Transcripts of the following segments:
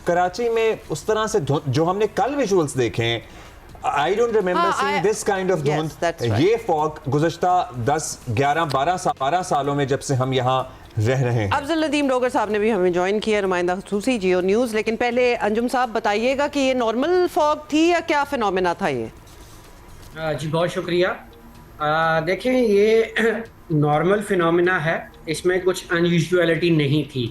कराची में उस तरह से जो हमने कल विजुअल्स देखे हैं, I don't remember seeing this kind of धुंध। ये फॉग गुज़श्ता 10, 11, 12 सालों में जब से हम यहाँ रह रहे हैं। अफजल नदीम डोगर साहब ने भी हमें ज्वाइन किया, नुमाइंदा खसूसी जियो न्यूज़। लेकिन पहले अंजुम साहब बताइएगा कि ये नॉर्मल फॉग थी या क्या फिनोमेना था ये? जी बहुत शुक्रिया। देखें, ये नॉर्मल फिनोमेना है, इसमें कुछ अनयूजुअलिटी नहीं थी।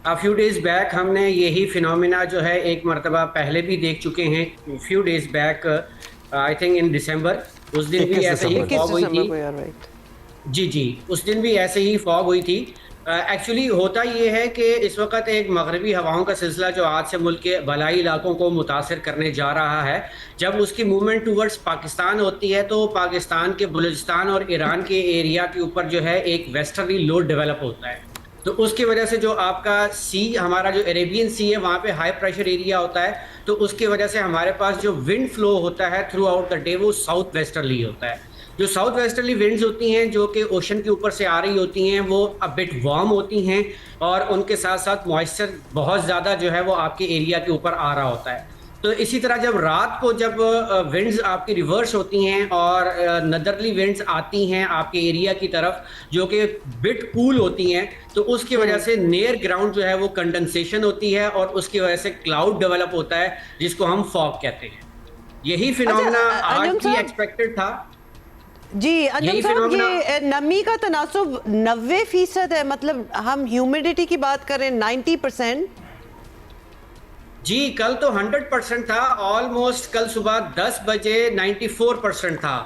फ्यू डेज़ बैक हमने यही फिनोमेना जो है एक मरतबा पहले भी देख चुके हैं। Few days back I think in December, उस दिन भी ऐसे ही फॉग हुई थी। जी, उस दिन भी ऐसे ही फॉग हुई थी। एक्चुअली होता ये है कि इस वक्त एक मगरबी हवाओं का सिलसिला जो आज से मुल्क के भलाई इलाकों को मुतासर करने जा रहा है, जब उसकी मूवमेंट टूवर्ड्स पाकिस्तान होती है तो पाकिस्तान के बलूचिस्तान और ईरान के एरिया के ऊपर जो है एक वेस्टर्ली लो डेवलप होता है। तो उसकी वजह से जो आपका सी, हमारा जो अरेबियन सी है, वहाँ पे हाई प्रेशर एरिया होता है, तो उसकी वजह से हमारे पास जो विंड फ्लो होता है थ्रू आउट द डे वो साउथ वेस्टर्ली होता है। जो साउथ वेस्टर्ली विंड्स होती हैं जो कि ओशन के ऊपर से आ रही होती हैं, वो अ बिट वार्म होती हैं और उनके साथ साथ मॉइस्चर बहुत ज़्यादा जो है वो आपके एरिया के ऊपर आ रहा होता है। तो इसी तरह जब रात को जब विंड्स आपकी रिवर्स होती हैं और नदरली विंड्स आती हैं आपके एरिया की तरफ जो कि बिट कूल होती हैं, तो उसकी वजह से नियर ग्राउंड जो है वो कंडेंसेशन होती है और उसकी वजह से क्लाउड डेवलप होता है जिसको हम फॉग कहते हैं। यही फिनोमेना आज भी एक्सपेक्टेड था। जी अंजुम साहब, ये नमी का तनासुब 90% है, मतलब हम ह्यूमिडिटी की बात करें 90%। जी कल तो 100% था, ऑलमोस्ट कल सुबह 10 बजे 94% था।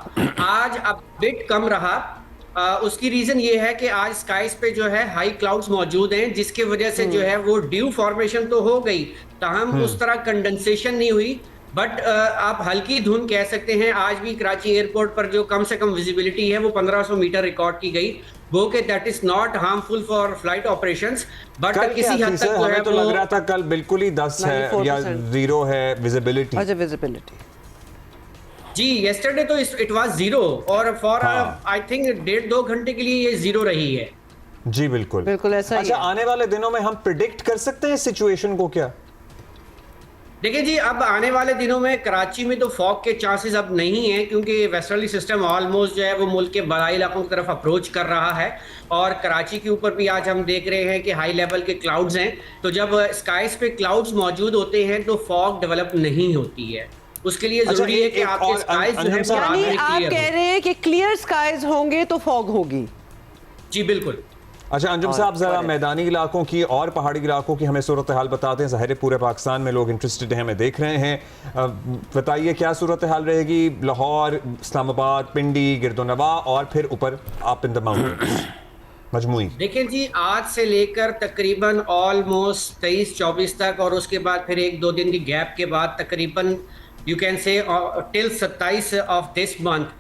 आज अब बिट कम रहा। उसकी रीजन ये है कि आज स्काइज पे जो है हाई क्लाउड्स मौजूद हैं, जिसकी वजह से जो है वो ड्यू फॉर्मेशन तो हो गई, ताहम उस तरह कंडेंसेशन नहीं हुई। बट आप हल्की धुंध कह सकते हैं। आज भी कराची एयरपोर्ट पर जो कम से कम विजिबिलिटी है वो 1500 मीटर रिकॉर्ड की गई, वो कि that is not harmful for flight operations. But किसी हद तक जो है तो लग रहा था कल बिल्कुल ही 10 है या 0 है विजिबिलिटी। अच्छा, विजिबिलिटी जी येस्टरडे तो इट वाज 0 और फॉर आई थिंक 1.5-2 घंटे के लिए ये 0 रही है। जी बिल्कुल ऐसा। अच्छा, आने वाले दिनों में हम प्रिडिक्ट कर सकते हैं सिचुएशन को क्या? देखिए जी, अब आने वाले दिनों में कराची में तो फॉग के चांसेस अब नहीं हैं, क्योंकि वेस्टर्ली सिस्टम ऑलमोस्ट जो है वो मुल्क के बड़ाई इलाकों की तरफ अप्रोच कर रहा है और कराची के ऊपर भी आज हम देख रहे हैं कि हाई लेवल के क्लाउड्स हैं। तो जब स्काइज पे क्लाउड्स मौजूद होते हैं तो फॉग डेवलप नहीं होती है। उसके लिए जरूरी है कि आपके स्काइज जो है, यानी आप कह रहे हैं कि क्लियर स्काइज होंगे तो फॉग होगी? जी बिल्कुल। अच्छा अंजुम साहब, जरा मैदानी इलाकों की और पहाड़ी इलाकों की हमें सूरत हाल बताते हैं। ज़ाहिर पूरे पाकिस्तान में लोग इंटरेस्टेड हैं, हमें देख रहे हैं। बताइए क्या सूरत हाल रहेगी लाहौर, इस्लामाबाद, पिंडी, गिरदोनवा और फिर ऊपर अप इन द माउंटेन्स मजमूई? देखिए जी, आज से लेकर तकरीबन ऑलमोस्ट 23-24 तक और उसके बाद फिर 1-2 दिन की गैप के बाद तकरीबन you can say till 27 of this month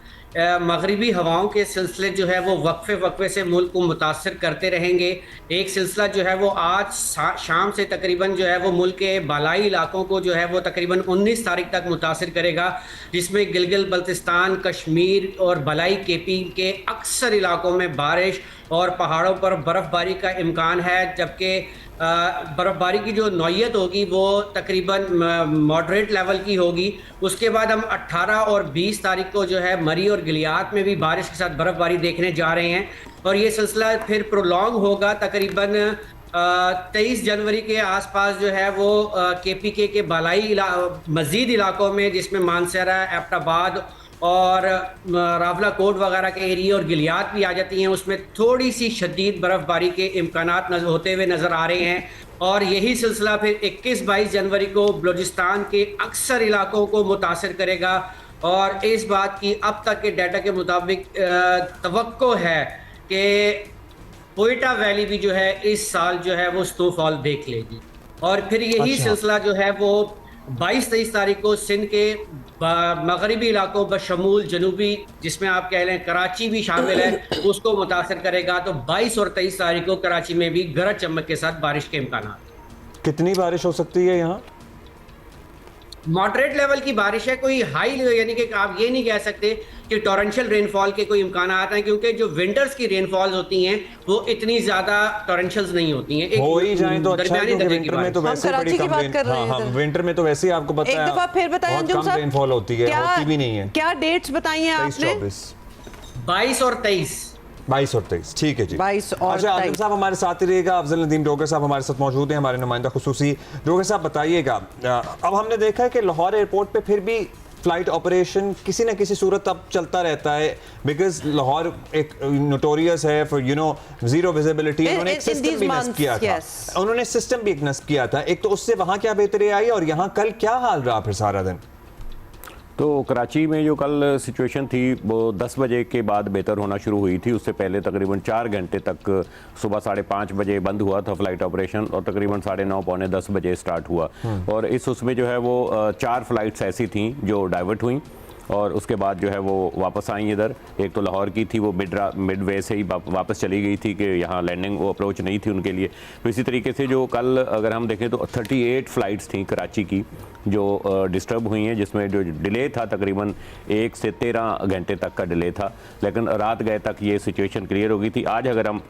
मगरिबी हवाओं के सिलसिले जो है वो वक्फे से मुल्क को मुतासर करते रहेंगे। एक सिलसिला जो है वो आज शाम से तकरीबन जो है वो मुल्क के बालाई इलाकों को जो है वो तकरीबन 19 तारीख तक मुतासर करेगा, जिसमें गिलगित बल्तिस्तान, कश्मीर और बलाई केपी के अक्सर इलाकों में बारिश और पहाड़ों पर बर्फ़बारी का इम्कान है। जबकि बर्फ़बारी की जो नौयत होगी वो तकरीबन मॉडरेट लेवल की होगी। उसके बाद हम 18 और 20 तारीख को जो है मरी और गिलियात में भी बारिश के साथ बर्फ़बारी देखने जा रहे हैं और ये सिलसिला फिर प्रोलॉन्ग होगा तकरीबन 23 जनवरी के आसपास जो है वो KPK के बालाई मज़ीद इलाकों में, जिसमें मानसरा, एबटाबाद और रावला कोट वगैरह के एरिया और गिलियात भी आ जाती हैं, उसमें थोड़ी सी शदीद बर्फ़बारी के इम्कानात होते हुए नज़र आ रहे हैं। और यही सिलसिला फिर 21-22 जनवरी को बलूचिस्तान के अक्सर इलाकों को मुतासर करेगा और इस बात की अब तक के डाटा के मुताबिक तवक्को है कि कोयटा वैली भी जो है इस साल जो है वो स्नोफॉल देख लेगी। और फिर यही सिलसिला जो है वो 22-23 तारीख को सिंध के मगरबी इलाकों बशमूल जनूबी, जिसमें आप कह लें कराची भी शामिल है, उसको मुतासर करेगा। तो 22 और 23 तारीख को कराची में भी गरज चमक के साथ बारिश के इम्कान। कितनी बारिश हो सकती है यहाँ? मॉडरेट लेवल की बारिश है, कोई हाई, यानी कि आप ये नहीं कह सकते कि टॉरेंशियल रेनफॉल के कोई इम्कान आते हैं, क्योंकि जो विंटर्स की रेनफॉल्स होती हैं वो इतनी ज्यादा टॉरेंशियल्स नहीं होती हैं। हो ही जाए तो अच्छा है, क्योंकि विंटर में तो वैसे बड़ी कम विंटर में तो वैसे ही आपको पता है, एक दफा फिर बताएं अंजुम साहब, रेनफॉल होती है, होती भी नहीं है। क्या डेट्स बताई हैं आपने? 22 और 23। 22 और 23, ठीक है जी। 22 और अच्छा, आदिल साहब हमारे साथ ही रहेगा, अफजल नदीम डोगर साहब हमारे साथ मौजूद हैं, हमारे नुमाइंदा खुसूसी। डोगर साहब बताइएगा, अब हमने देखा है कि लाहौर एयरपोर्ट पे फिर भी फ्लाइट ऑपरेशन किसी न किसी सूरत अब चलता रहता है, बिकॉज लाहौर एक नोटोरियस है फॉर जीरो विजिबिलिटी। उन्होंने एक सिस्टम भी नस्ब किया था, उन्होंने सिस्टम भी एक नस्ब किया था एक, तो उससे वहाँ क्या बेहतरी आई और यहाँ कल क्या हाल रहा फिर सारा दिन? तो कराची में जो कल सिचुएशन थी वो 10 बजे के बाद बेहतर होना शुरू हुई थी। उससे पहले तकरीबन 4 घंटे तक सुबह 5:30 बजे बंद हुआ था फ्लाइट ऑपरेशन और तकरीबन 9:30 पौने 10 बजे स्टार्ट हुआ। और उसमें जो है वो 4 फ्लाइट्स ऐसी थी जो डाइवर्ट हुई और उसके बाद जो है वो वापस आई इधर। एक तो लाहौर की थी, वो मिड वे से ही वापस चली गई थी कि यहाँ लैंडिंग वो अप्रोच नहीं थी उनके लिए। तो इसी तरीके से जो कल अगर हम देखें तो 38 फ्लाइट्स थी कराची की जो डिस्टर्ब हुई हैं, जिसमें जो डिले था तकरीबन 1 से 13 घंटे तक का डिले था, लेकिन रात गए तक ये सिचुएशन क्लियर हो गई थी। आज अगर हम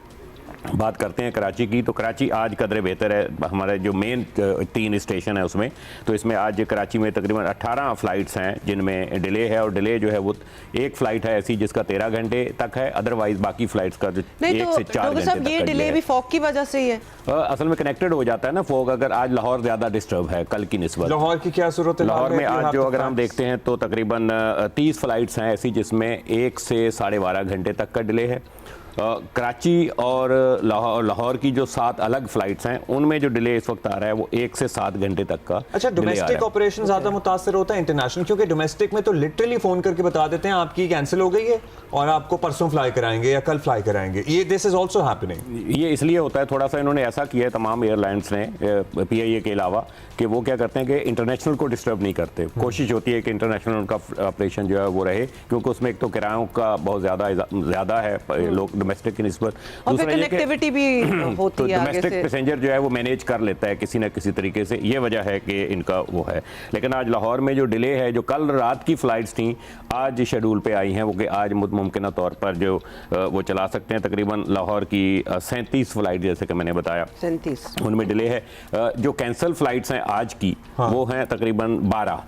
बात करते हैं कराची की, तो कराची आज कदरे बेहतर है। हमारे जो मेन 3 स्टेशन है उसमें, तो इसमें आज कराची में तकरीबन 18 फ्लाइट्स हैं जिनमें डिले है, और डिले जो है वो एक फ़्लाइट है ऐसी जिसका 13 घंटे तक है, अदरवाइज बाकी फ्लाइट्स का 1 से 4 घंटे तक ये डिले भी फॉग की वजह से ही है। असल में कनेक्टेड हो जाता है ना फॉग। अगर आज लाहौर ज़्यादा डिस्टर्ब है कल की निस्बत। लाहौर की क्या सूरत है? लाहौर में आज जो अगर हम देखते हैं तो तकरीबन 30 फ्लाइट्स हैं ऐसी जिसमें 1 से 12.5 घंटे तक का डिले है। कराची और लाहौर की जो 7 अलग फ्लाइट्स हैं उनमें जो डिले इस वक्त आ रहा है वो 1 से 7 घंटे तक का। अच्छा, डोमेस्टिक ऑपरेशन ज्यादा मुतासर होता है इंटरनेशनल? क्योंकि डोमेस्टिक में तो लिटरली फोन करके बता देते हैं आपकी कैंसिल हो गई है और आपको परसों फ्लाई कराएंगे या कल फ्लाई कराएंगे। ये दिस इज आल्सो हैपनिंग। ये इसलिए होता है, थोड़ा सा इन्होंने ऐसा किया है तमाम एयरलाइंस ने PIA के अलावा, कि वो क्या करते हैं कि इंटरनेशनल को डिस्टर्ब नहीं करते। कोशिश होती है कि इंटरनेशनल उनका ऑपरेशन जो है वो रहे, क्योंकि उसमें एक तो किरायों का बहुत ज़्यादा है लोग डोमेस्टिक की निस्बत, दूसरा कनेक्टिविटी भी होती है, डोमेस्टिक पैसेंजर जो है वो मैनेज कर लेता है किसी न किसी तरीके से। ये वजह है कि इनका वो है। लेकिन आज लाहौर में जो डिले है, जो कल रात की फ्लाइट्स थी आज शेड्यूल पे आई हैं, वो कि आज मुमकिन तौर पर जो वो चला सकते हैं। तकरीबन लाहौर की 37 फ्लाइट जैसे कि मैंने बताया 37 उनमें डिले है। जो कैंसल फ्लाइट्स हैं आज की वो हैं तकरीबन 12।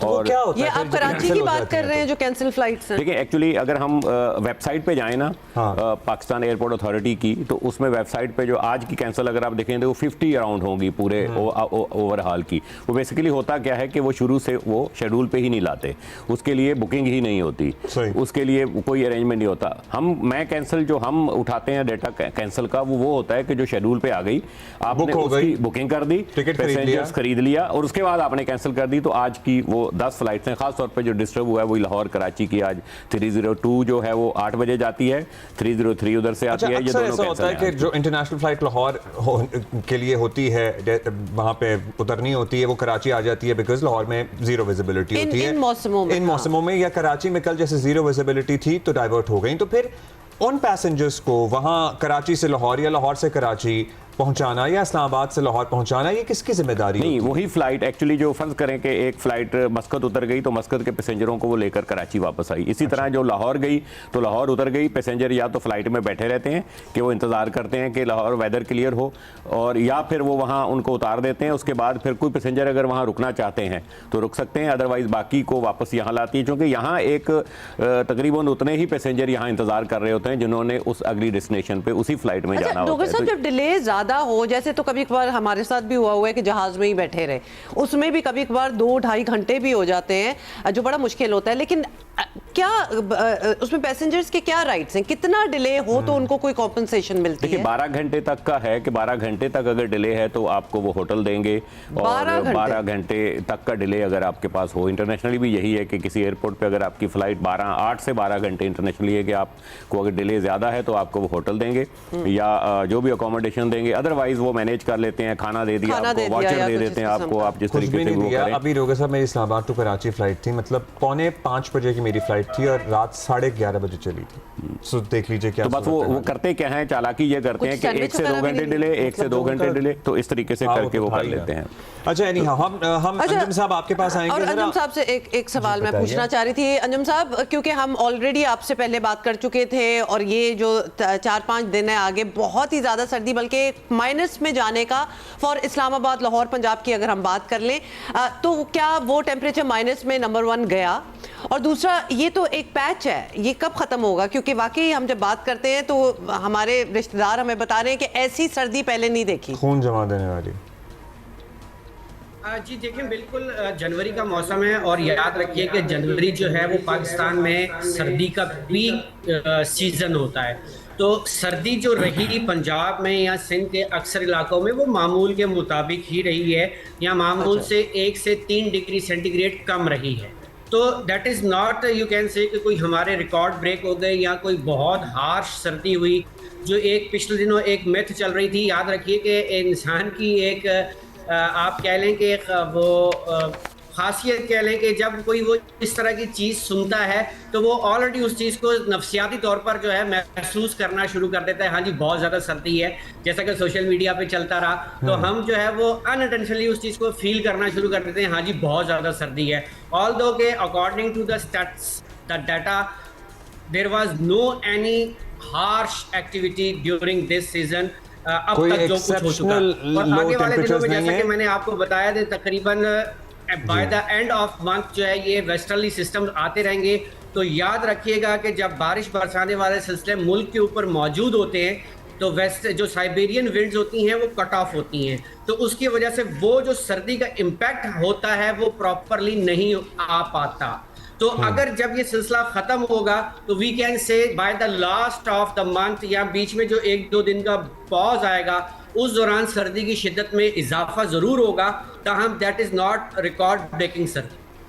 और क्या होता ये है आप कराची की बात कर रहे हैं जो कैंसिल फ्लाइट्स हैं? देखिए एक्चुअली अगर हम वेबसाइट पे जाएं ना पाकिस्तान एयरपोर्ट अथॉरिटी की, तो उसमें वेबसाइट पे जो आज की कैंसिल अगर आप देखें तो वो 50 अराउंड होंगी पूरे ओवरऑल की। वो बेसिकली होता क्या है कि वो शुरू से वो शेड्यूल पे ही नहीं लाते, उसके लिए बुकिंग ही नहीं होती, उसके लिए कोई अरेंजमेंट नहीं होता। मैं कैंसिल जो हम उठाते हैं डेटा कैंसिल का वो होता है कि जो शेड्यूल पे आ गई, आपने उसकी बुकिंग कर दी, पैसेंजर्स खरीद लिया और उसके बाद आपने कैंसिल कर दी। तो आज की वो 10 फ्लाइट्स हैं। खास तौर पे जो डिस्टर्ब हुआ है वो लाहौर कराची की आज 302 जो है वो 8 बजे जाती है, 303 उधर से आती है। ये दोनों ऐसा होता है कि जो इंटरनेशनल फ्लाइट लाहौर के लिए होती है वहां पे उतरनी होती है, वो कराची आ जाती है बिकॉज लाहौर में जीरो विजिबिलिटी होती है इन मौसमों में। या कराची में कल जैसे जीरो विजिबिलिटी थी तो डाइवर्ट हो गई, तो फिर उन पैसेंजर्स को वहां कराची से लाहौर या लाहौर से कराची पहुंचाना या इस्लामाबाद से लाहौर पहुंचाना, ये किसकी जिम्मेदारी? नहीं, वही फ्लाइट एक्चुअली जो फर्ज करें कि एक फ्लाइट मस्कत उतर गई तो मस्कत के पैसेंजरों को वो लेकर कराची वापस आई। इसी तरह जो लाहौर गई तो लाहौर उतर गई, पैसेंजर या तो फ्लाइट में बैठे रहते हैं कि वो इंतजार करते हैं कि लाहौर वेदर क्लियर हो, और या फिर वो वहाँ उनको उतार देते हैं। उसके बाद फिर कोई पैसेंजर अगर वहाँ रुकना चाहते हैं तो रुक सकते हैं, अदरवाइज बाकी को वापस यहाँ लाती है, क्योंकि यहाँ एक तकरीबन उतने ही पैसेंजर यहाँ इंतजार कर रहे होते हैं जिन्होंने उस अगली डेस्टिनेशन पे उसी फ्लाइट में जाना होता है। जब डिले ज्यादा हो, जैसे तो कभी कभार हमारे साथ भी हुआ है कि जहाज में ही बैठे रहे, उसमें भी कभी कभार 2-2.5 घंटे भी हो जाते हैं जो बड़ा मुश्किल होता है। लेकिन क्या उसमें पैसेंजर्स के क्या राइट्स हैं? कितना डिले हो तो उनको कोई कॉम्पनसेशन मिलती है? देखिए 12 घंटे तक का है कि 12 घंटे तक अगर डिले है तो आपको वो होटल देंगे, और 12 घंटे तक का डिले अगर आपके पास हो। इंटरनेशनली भी यही है कि किसी एयरपोर्ट पे अगर आपकी फ्लाइट 8 से 12 घंटे इंटरनेशनली है कि आपको अगर डिले ज़्यादा है तो आपको वो होटल देंगे या जो भी अकोमोडेशन देंगे, अदरवाइज वो मैनेज कर लेते हैं, खाना दे दिया आपको, वाचर दे देते हैं आपको, आप जिस तरीके से वो करें। अभी रोगा साहब मेरी इस्लामाबाद टू कराची फ्लाइट थी, मतलब 4:45 बजे की मेरी फ्लाइट थी और रात 11:30 बजे चली थी। सो देख लीजिए क्या तो बस सूरत वो हाल। करते क्या है, चालाकी ये करते कुछ हैं कि सैंडविच 1 से 2 वगैरह भी घंटे नहीं- डिले, 1 से 2 घंटे डिले, तो इस तरीके से हाँ, करके वो तो कर था ही लेते हैं। अच्छा एनी हम अंजुम साहब आपके पास आएंगे और जरा। अंजुम साहब से एक सवाल मैं बताइए। पूछना चाह रही थी अंजुम साहब, क्योंकि हम ऑलरेडी आपसे पहले बात कर चुके थे और ये जो 4-5 दिन है आगे बहुत ही ज़्यादा सर्दी, बल्कि माइनस में जाने का फॉर इस्लामाबाद, लाहौर, पंजाब की अगर हम बात कर लें तो क्या वो टेम्परेचर माइनस में नंबर 1 गया? और दूसरा, ये तो एक पैच है, ये कब ख़त्म होगा? क्योंकि वाकई हम जब बात करते हैं तो हमारे रिश्तेदार हमें बता रहे हैं कि ऐसी सर्दी पहले नहीं देखी। खून जमा देने वाली। जी देखिए, बिल्कुल जनवरी का मौसम है और याद रखिए कि जनवरी जो है वो पाकिस्तान में सर्दी का पीक सीजन होता है। तो सर्दी जो रही पंजाब में या सिंध के अक्सर इलाकों में वो मामूल के मुताबिक ही रही है, या मामूल से 1 से 3 डिग्री सेंटीग्रेड कम रही है। तो that is not you can से कि कोई हमारे रिकॉर्ड ब्रेक हो गए या कोई बहुत हार्श सर्दी हुई। जो एक पिछले दिनों एक मिथ चल रही थी, याद रखिए कि इंसान की एक आप कह लें कि एक वो खासियत कह लें कि जब कोई वो इस तरह की चीज़ सुनता है तो वो ऑलरेडी उस चीज़ को नफसियाती तौर पर जो है महसूस करना शुरू कर देता है। हाँ जी, बहुत ज़्यादा सर्दी है, जैसा कि सोशल मीडिया पे चलता रहा, तो हम जो है वो अनइंटेंशनली उस चीज़ को फील करना शुरू कर देते हैं, हाँ जी बहुत ज़्यादा सर्दी है। ऑल्दो के according to the stats the data there was no any harsh activity during this season. अब कोई तक जो कुछ हो चुका exceptional और low आगे वाले दिनों temperatures में नहीं जैसा है। कि मैंने आपको बताया था, तकरीबन by the end of month जो है ये वेस्टर्ली सिस्टम आते रहेंगे। तो याद रखिएगा कि जब बारिश बरसाने वाले सिलसिले मुल्क के ऊपर मौजूद होते हैं तो वेस्ट जो साइबेरियन विंड्स होती हैं वो कट ऑफ होती हैं, तो उसकी वजह से वो जो सर्दी का इम्पैक्ट होता है वो प्रॉपरली नहीं आ पाता। तो अगर जब ये सिलसिला खत्म होगा तो we can say by the last of the month या बीच में जो 1-2 दिन का पॉज आएगा उस दौरान सर्दी की शिद्दत में इजाफा जरूर होगा, ताहम that is not record breaking सर्दी।